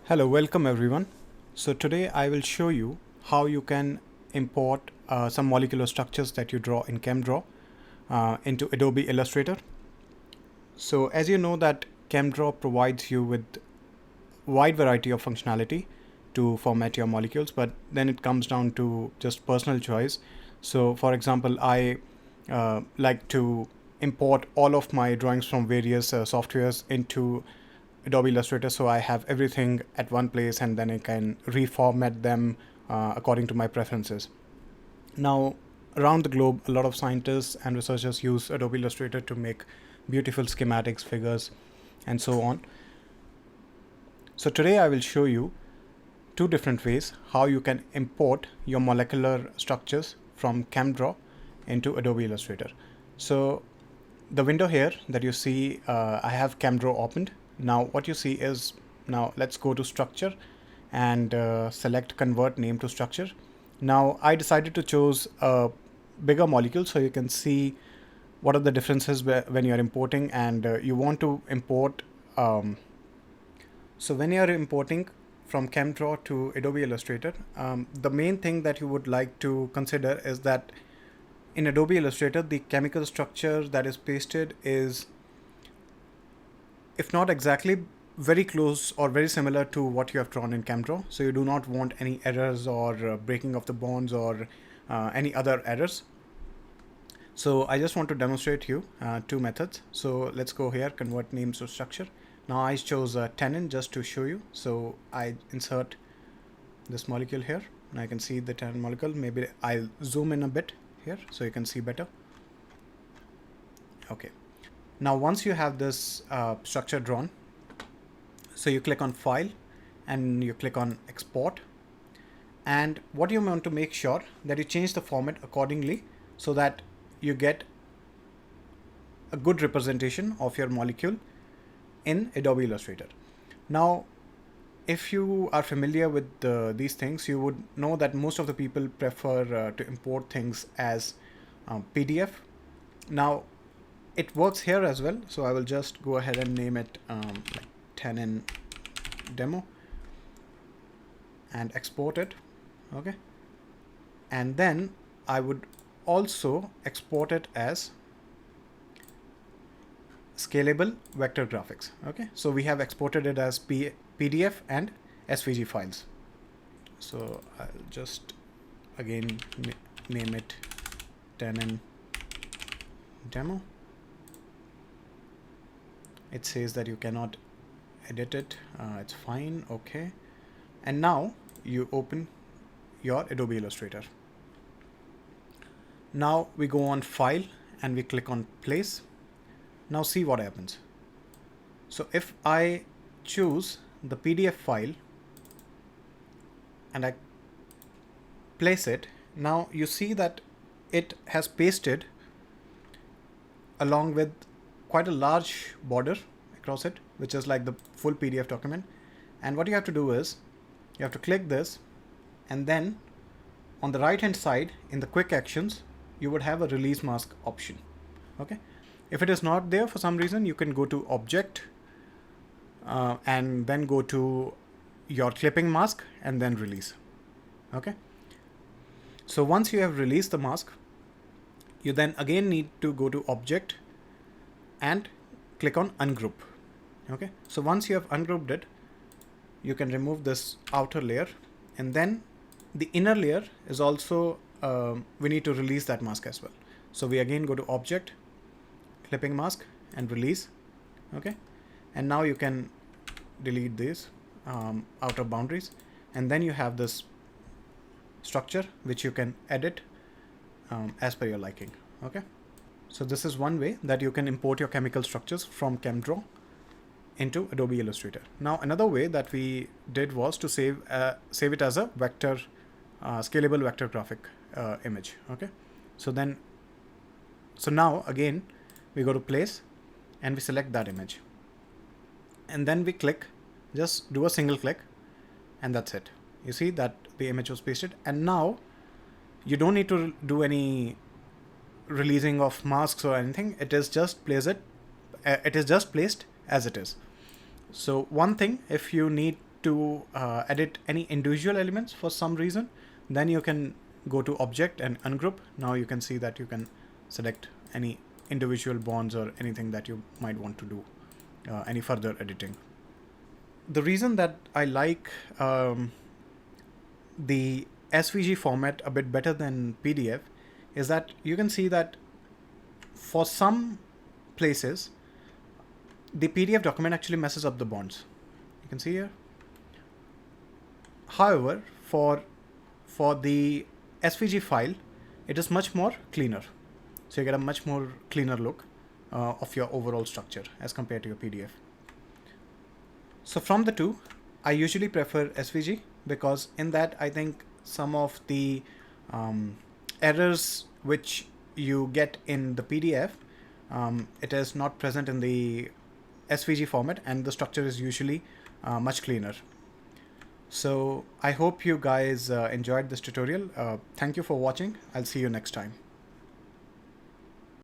Hello, welcome everyone. So today I will show you how you can import some molecular structures that you draw in ChemDraw into Adobe Illustrator. So as you know that ChemDraw provides you with wide variety of functionality to format your molecules, but then it comes down to just personal choice. So for example, I like to import all of my drawings from various softwares into Adobe Illustrator, so I have everything at one place and then I can reformat them according to my preferences. Now, around the globe, a lot of scientists and researchers use Adobe Illustrator to make beautiful schematics, figures, and so on. So today I will show you two different ways how you can import your molecular structures from ChemDraw into Adobe Illustrator. So the window here that you see, I have ChemDraw opened. Now what you see is, now let's go to structure and select convert name to structure. Now I decided to choose a bigger molecule so you can see what are the differences when you're importing, and you want to import. So when you're importing from ChemDraw to Adobe Illustrator, the main thing that you would like to consider is that in Adobe Illustrator, the chemical structure that is pasted is, if not exactly, very close or very similar to what you have drawn in ChemDraw. So you do not want any errors or breaking of the bonds or any other errors. So I just want to demonstrate you two methods. So let's go here, convert names to structure. Now I chose tannin just to show you. So I insert this molecule here and I can see the tannin molecule. Maybe I'll zoom in a bit here so you can see better. Okay. Now once you have this structure drawn, so you click on File and you click on Export, and what you want to make sure that you change the format accordingly so that you get a good representation of your molecule in Adobe Illustrator. Now if you are familiar with these things, you would know that most of the people prefer to import things as PDF. Now it works here as well, so I will just go ahead and name it like tannin demo and export it. Okay, and then I would also export it as scalable vector graphics. Okay, so we have exported it as PDF and SVG files. So I'll just again name it tannin demo. It says that you cannot edit it. It's fine. Okay, and now you open your Adobe Illustrator. Now we go on File and we click on Place. Now see what happens. So if I choose the PDF file and I place it, now you see that it has pasted along with quite a large border across it, which is like the full PDF document. And what you have to do is you have to click this, and then on the right hand side in the quick actions you would have a release mask option. Okay, if it is not there for some reason, you can go to object and then go to your clipping mask and then release. Okay, so once you have released the mask, you then again need to go to object and click on ungroup. Okay, so once you have ungrouped it, you can remove this outer layer, and then the inner layer is also we need to release that mask as well. So we again go to object, clipping mask, and release. Okay, and now you can delete these outer boundaries, and then you have this structure which you can edit as per your liking. Okay, so this is one way that you can import your chemical structures from ChemDraw into Adobe Illustrator. Now another way that we did was to save it as a vector, scalable vector graphic image. Okay, so now again we go to Place and we select that image, and then we click, just do a single click, and that's it. You see that the image was pasted, and now you don't need to do any releasing of masks or anything. It is just placed as it is. So one thing, if you need to edit any individual elements for some reason, then you can go to object and ungroup. Now you can see that you can select any individual bonds or anything that you might want to do any further editing. The reason that I like the SVG format a bit better than PDF is that you can see that for some places the PDF document actually messes up the bonds. You can see here. However, for the SVG file, it is much more cleaner. So you get a much more cleaner look of your overall structure as compared to your PDF. So from the two, I usually prefer SVG because in that I think some of the errors which you get in the PDF, it is not present in the SVG format, and the structure is usually much cleaner. So I hope you guys enjoyed this tutorial. Thank you for watching. I'll see you next time.